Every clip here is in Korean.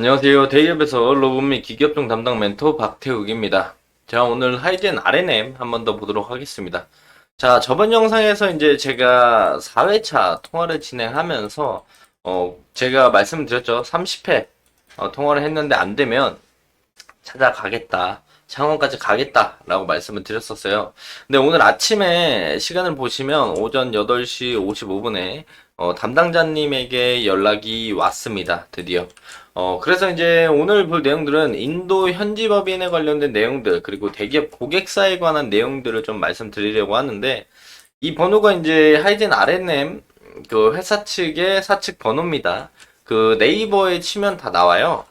안녕하세요. 데이업에서 로봇 및 기계업종 담당 멘토 박태욱입니다. 자, 오늘 하이젠 RNM 한 번 더 보도록 하겠습니다. 자, 저번 영상에서 이제 제가 4회차 통화를 진행하면서, 제가 말씀드렸죠. 30회 통화를 했는데 안 되면 찾아가겠다. 창원까지 가겠다라고 말씀을 드렸었어요. 근데 오늘 아침에 시간을 보시면 오전 8시 55분에 담당자님에게 연락이 왔습니다. 드디어. 그래서 이제 오늘 볼 내용들은 인도 현지 법인에 관련된 내용들, 그리고 대기업 고객사에 관한 내용들을 좀 말씀드리려고 하는데, 이 번호가 이제 하이젠 RNM 그 회사 측의 사측 번호입니다. 그 네이버에 치면 다 나와요.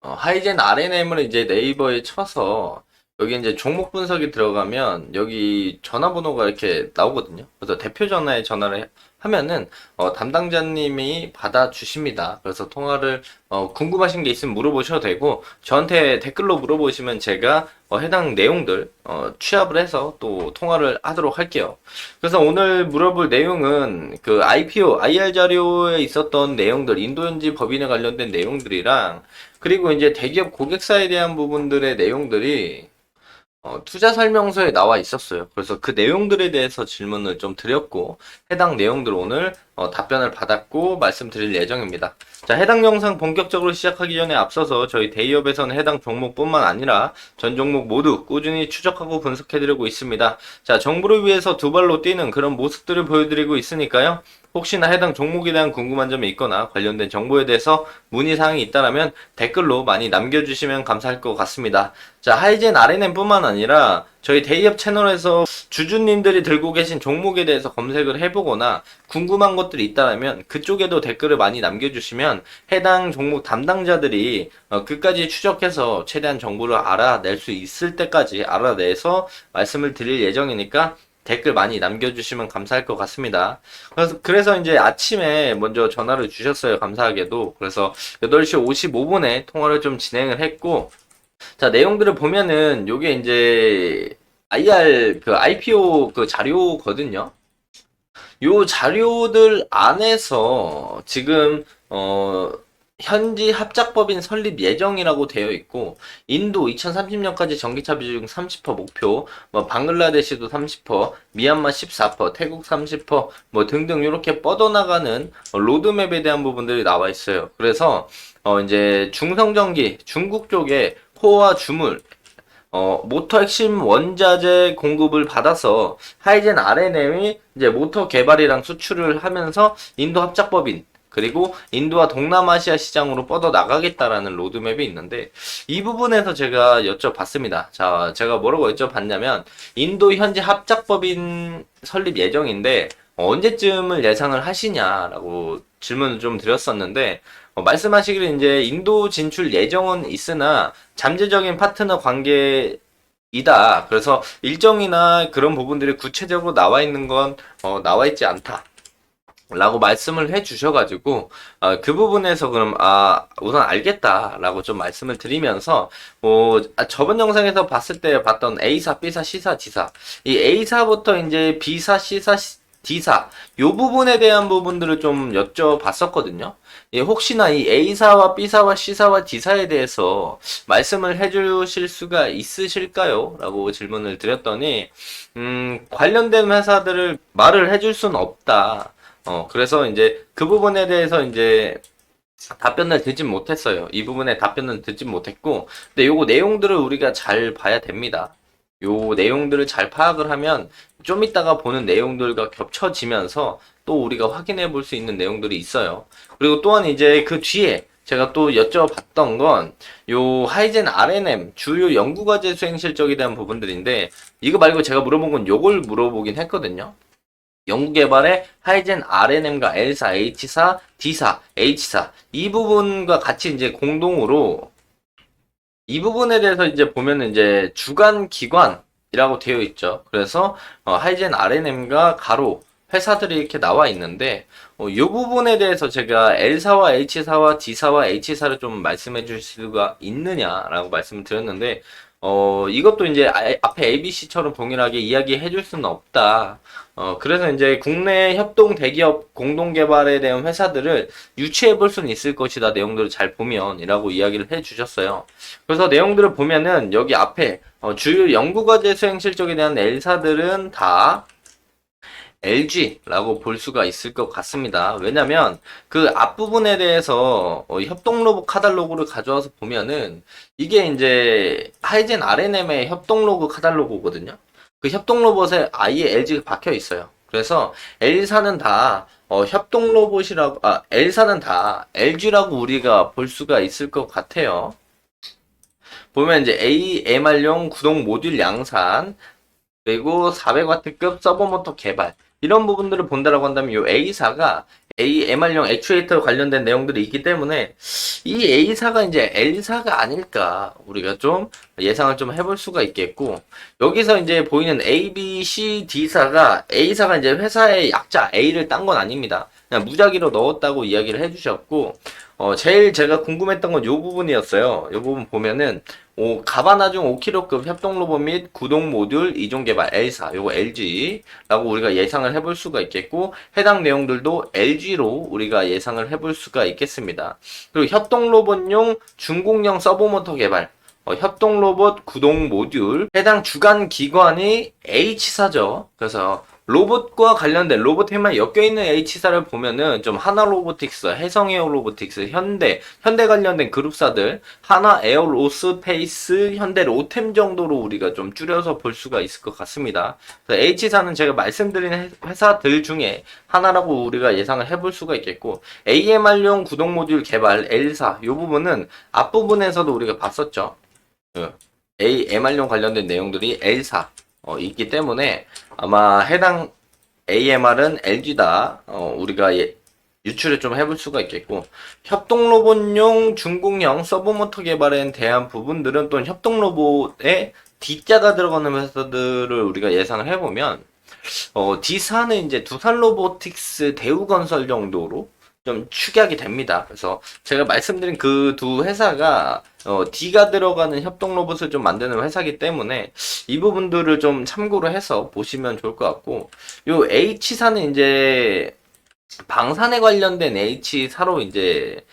하이젠 RNM을 이제 네이버에 쳐서 여기 이제 종목 분석이 들어가면 여기 전화번호가 이렇게 나오거든요. 그래서 대표 전화에 전화를 하면은 담당자님이 받아주십니다. 그래서 통화를 궁금하신 게 있으면 물어보셔도 되고 저한테 댓글로 물어보시면 제가 해당 내용들 취합을 해서 또 통화를 하도록 할게요. 그래서 오늘 물어볼 내용은 그 IPO, IR 자료에 있었던 내용들, 인도 현지 법인에 관련된 내용들이랑 그리고 이제 대기업 고객사에 대한 부분들의 내용들이 투자 설명서에 나와 있었어요. 그래서 그 내용들에 대해서 질문을 좀 드렸고, 해당 내용들 오늘 답변을 받았고 말씀드릴 예정입니다. 자, 해당 영상 본격적으로 시작하기 전에 앞서서 저희 데이업에서는 해당 종목뿐만 아니라 전 종목 모두 꾸준히 추적하고 분석해드리고 있습니다. 자, 정보를 위해서 두 발로 뛰는 그런 모습들을 보여드리고 있으니까요. 혹시나 해당 종목에 대한 궁금한 점이 있거나 관련된 정보에 대해서 문의사항이 있다면 댓글로 많이 남겨주시면 감사할 것 같습니다. 자, 하이젠 RNM 뿐만 아니라 저희 데이업 채널에서 주주님들이 들고 계신 종목에 대해서 검색을 해보거나 궁금한 것들이 있다면 그쪽에도 댓글을 많이 남겨주시면 해당 종목 담당자들이 끝까지 추적해서 최대한 정보를 알아낼 수 있을 때까지 알아내서 말씀을 드릴 예정이니까 댓글 많이 남겨주시면 감사할 것 같습니다. 그래서 이제 아침에 먼저 전화를 주셨어요. 감사하게도. 그래서 8시 55분에 통화를 좀 진행을 했고, 자, 내용들을 보면은 요게 이제 IR 그 IPO 그 자료거든요. 요 자료들 안에서 지금 현지 합작법인 설립 예정이라고 되어 있고 인도 2030년까지 전기차 비중 30% 목표, 뭐 방글라데시도 30%, 미얀마 14%, 태국 30%뭐 등등 이렇게 뻗어나가는 로드맵에 대한 부분들이 나와 있어요. 그래서 이제 중성전기 중국 쪽에 코어와 주물 모터 핵심 원자재 공급을 받아서 하이젠 RNM이 이제 모터 개발이랑 수출을 하면서 인도 합작법인 그리고 인도와 동남아시아 시장으로 뻗어 나가겠다라는 로드맵이 있는데 이 부분에서 제가 여쭤봤습니다. 자, 제가 뭐라고 여쭤봤냐면 인도 현지 합작법인 설립 예정인데 언제쯤을 예상을 하시냐라고 질문을 좀 드렸었는데 말씀하시기를 이제 인도 진출 예정은 있으나 잠재적인 파트너 관계이다. 그래서 일정이나 그런 부분들이 구체적으로 나와 있는 건 나와 있지 않다. 라고 말씀을 해 주셔가지고 그 부분에서 그럼 우선 알겠다라고 좀 말씀을 드리면서 저번 영상에서 봤을 때 봤던 A사, B사, C사, D사 이 A사부터 이제 B사, C사, D사 요 부분에 대한 부분들을 좀 여쭤봤었거든요. 예, 혹시나 이 A사와 B사와 C사와 D사에 대해서 말씀을 해주실 수가 있으실까요? 라고 질문을 드렸더니 관련된 회사들을 말을 해줄 수는 없다. 그래서 이제 그 부분에 대해서 이제 답변을 듣지 못했어요. 이 부분에 답변을 듣지 못했고, 근데 요거 내용들을 우리가 잘 봐야 됩니다. 요 내용들을 잘 파악을 하면 좀 이따가 보는 내용들과 겹쳐지면서 또 우리가 확인해 볼 수 있는 내용들이 있어요. 그리고 또한 이제 그 뒤에 제가 또 여쭤봤던 건 요 하이젠 RNM 주요 연구과제 수행 실적에 대한 부분들인데 이거 말고 제가 물어본 건 요걸 물어보긴 했거든요. 연구개발의 하이젠 RNM과 L사, H사, D사, H사 이 부분과 같이 이제 공동으로 이 부분에 대해서 이제 보면은 이제 주간 기관이라고 되어 있죠. 그래서 하이젠 RNM과 가로 회사들이 이렇게 나와 있는데 이 부분에 대해서 제가 L사와 H사와 D사와 H사를 좀 말씀해 주실 수가 있느냐라고 말씀을 드렸는데 이것도 이제 앞에 ABC처럼 동일하게 이야기해 줄 수는 없다. 그래서 이제 국내 협동 대기업 공동개발에 대한 회사들을 유치해 볼 수는 있을 것이다. 내용들을 잘 보면이라고 이야기를 해 주셨어요. 그래서 내용들을 보면은 여기 앞에 주요 연구과제 수행 실적에 대한 L사들은 다 LG라고 볼 수가 있을 것 같습니다. 왜냐면 그 앞부분에 대해서 협동 로봇 카탈로그를 가져와서 보면은 이게 이제 하이젠 RNM의 협동 로봇 카탈로그거든요. 그 협동 로봇에 아예 LG가 박혀 있어요. 그래서 L사는 다 협동 로봇이라고 L사는 다 LG라고 우리가 볼 수가 있을 것 같아요. 보면 이제 AMR용 구동 모듈 양산 그리고 400W급 서버모터 개발 이런 부분들을 본다라고 한다면 이 A사가 AMR용 액추에이터 관련된 내용들이 있기 때문에 이 A사가 이제 L사가 아닐까 우리가 좀 예상을 좀 해볼 수가 있겠고 여기서 이제 보이는 A, B, C, D사가 A사가 이제 회사의 약자 A를 딴 건 아닙니다. 그냥 무작위로 넣었다고 이야기를 해주셨고 제일 제가 궁금했던 건 이 부분이었어요. 이 부분 보면은 가바나중 5kg급 협동 로봇 및 구동 모듈 이종 개발 L사, 요거 LG라고 우리가 예상을 해볼 수가 있겠고 해당 내용들도 LG로 우리가 예상을 해볼 수가 있겠습니다. 그리고 협동 로봇용 중공형 서브모터 개발, 협동 로봇 구동 모듈 해당 주관 기관이 H사죠. 그래서 로봇과 관련된 로봇에만 엮여있는 H사를 보면은 좀 하나 로보틱스, 해성 에어 로보틱스, 현대 관련된 그룹사들, 하나 에어로스페이스, 현대 로템 정도로 우리가 좀 줄여서 볼 수가 있을 것 같습니다. 그래서 H사는 제가 말씀드린 회사들 중에 하나라고 우리가 예상을 해볼 수가 있겠고, AMR용 구동 모듈 개발 L사, 이 부분은 앞부분에서도 우리가 봤었죠. AMR용 관련된 내용들이 L사, 있기 때문에 아마 해당 AMR은 LG다. 우리가 유출을 좀 해볼 수가 있겠고 협동 로봇용 중공형 서브모터 개발에 대한 부분들은 또 협동 로봇에 D자가 들어가는 회사들을 우리가 예상을 해보면 D사는 이제 두산 로보틱스 대우건설 정도로 좀 축약이 됩니다. 그래서 제가 말씀드린 그 두 회사가 D가 들어가는 협동 로봇을 좀 만드는 회사이기 때문에 이 부분들을 좀 참고로 해서 보시면 좋을 것 같고 요 H사는 이제 방산에 관련된 H사로 이제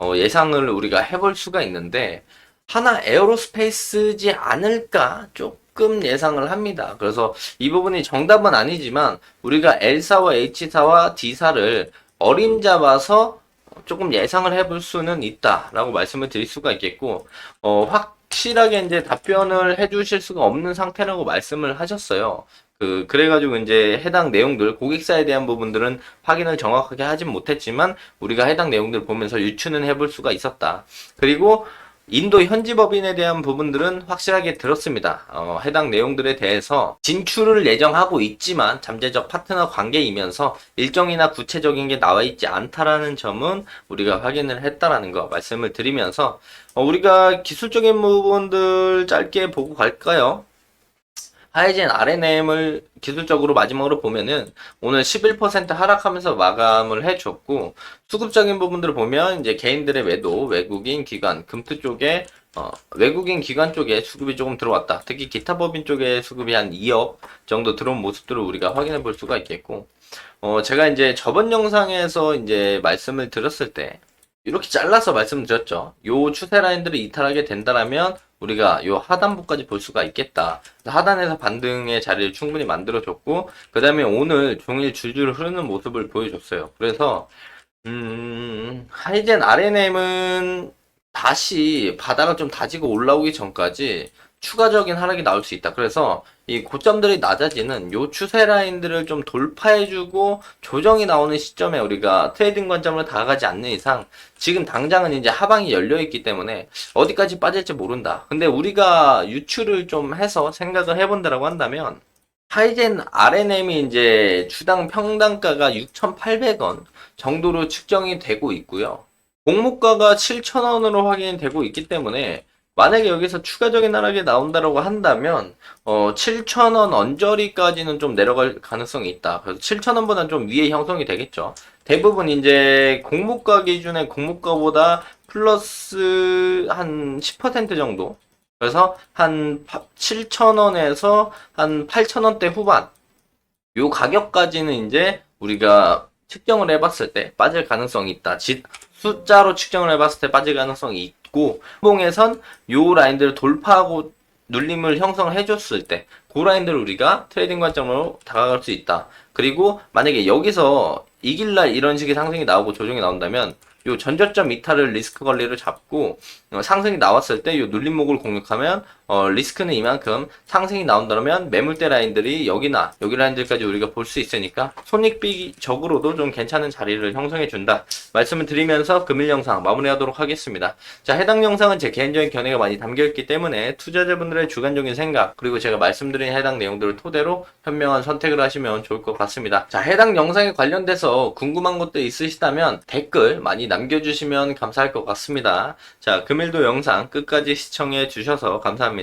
예상을 우리가 해볼 수가 있는데 하나 에어로스페이스지 않을까 조금 예상을 합니다. 그래서 이 부분이 정답은 아니지만 우리가 L사와 H사와 D사를 어림잡아서 조금 예상을 해볼 수는 있다라고 말씀을 드릴 수가 있겠고 확실하게 이제 답변을 해주실 수가 없는 상태라고 말씀을 하셨어요. 그래가지고 이제 해당 내용들, 고객사에 대한 부분들은 확인을 정확하게 하진 못했지만 우리가 해당 내용들을 보면서 유추는 해볼 수가 있었다. 그리고 인도 현지 법인에 대한 부분들은 확실하게 들었습니다. 해당 내용들에 대해서 진출을 예정하고 있지만 잠재적 파트너 관계이면서 일정이나 구체적인 게 나와 있지 않다라는 점은 우리가 확인을 했다라는 거 말씀을 드리면서 우리가 기술적인 부분들 짧게 보고 갈까요? 하이젠 RNM을 기술적으로 마지막으로 보면은 오늘 11% 하락하면서 마감을 해줬고 수급적인 부분들을 보면 이제 개인들의 매도, 외국인 기관, 금투 쪽에 외국인 기관 쪽에 수급이 조금 들어왔다. 특히 기타 법인 쪽에 수급이 한 2억 정도 들어온 모습들을 우리가 확인해 볼 수가 있겠고 제가 이제 저번 영상에서 이제 말씀을 드렸을 때 이렇게 잘라서 말씀드렸죠. 요 추세 라인들을 이탈하게 된다라면 우리가 요 하단부까지 볼 수가 있겠다. 하단에서 반등의 자리를 충분히 만들어줬고 그 다음에 오늘 종일 줄줄 흐르는 모습을 보여줬어요. 그래서 하이젠 RNM은 다시 바닥을 좀 다지고 올라오기 전까지 추가적인 하락이 나올 수 있다. 그래서 이 고점들이 낮아지는 요 추세 라인들을 좀 돌파해주고 조정이 나오는 시점에 우리가 트레이딩 관점으로 다가가지 않는 이상 지금 당장은 이제 하방이 열려있기 때문에 어디까지 빠질지 모른다. 근데 우리가 유출을 좀 해서 생각을 해본다라고 한다면 하이젠 RNM이 이제 주당 평단가가 6,800원 정도로 측정이 되고 있고요. 공모가가 7,000원으로 확인이 되고 있기 때문에 만약에 여기서 추가적인 하락이 나온다라고 한다면 7,000원 언저리까지는 좀 내려갈 가능성이 있다. 그래서 7,000원보다는 좀 위에 형성이 되겠죠. 대부분 이제 공모가 기준의 공모가보다 플러스 한 10% 정도 그래서 한 7,000원에서 한 8,000원대 후반 요 가격까지는 이제 우리가 측정을 해봤을 때 빠질 가능성이 있다. 숫자로 측정을 해봤을 때 빠질 가능성이 있고, 봉에선 요 라인들을 돌파하고 눌림을 형성을 해줬을 때, 그 라인들을 우리가 트레이딩 관점으로 다가갈 수 있다. 그리고 만약에 여기서 이길날 이런 식의 상승이 나오고 조정이 나온다면, 요 전저점 이탈을 리스크 관리를 잡고 상승이 나왔을 때 요 눌림목을 공략하면 리스크는 이만큼, 상승이 나온다면 매물대 라인들이 여기나 여기 라인들까지 우리가 볼 수 있으니까 손익비적으로도 좀 괜찮은 자리를 형성해 준다 말씀을 드리면서 금일 영상 마무리하도록 하겠습니다. 자, 해당 영상은 제 개인적인 견해가 많이 담겨있기 때문에 투자자분들의 주관적인 생각 그리고 제가 말씀드린 해당 내용들을 토대로 현명한 선택을 하시면 좋을 것 같습니다. 자, 해당 영상에 관련돼서 궁금한 것도 있으시다면 댓글 많이 남겨주시면 감사할 것 같습니다. 자, 금일도 영상 끝까지 시청해 주셔서 감사합니다.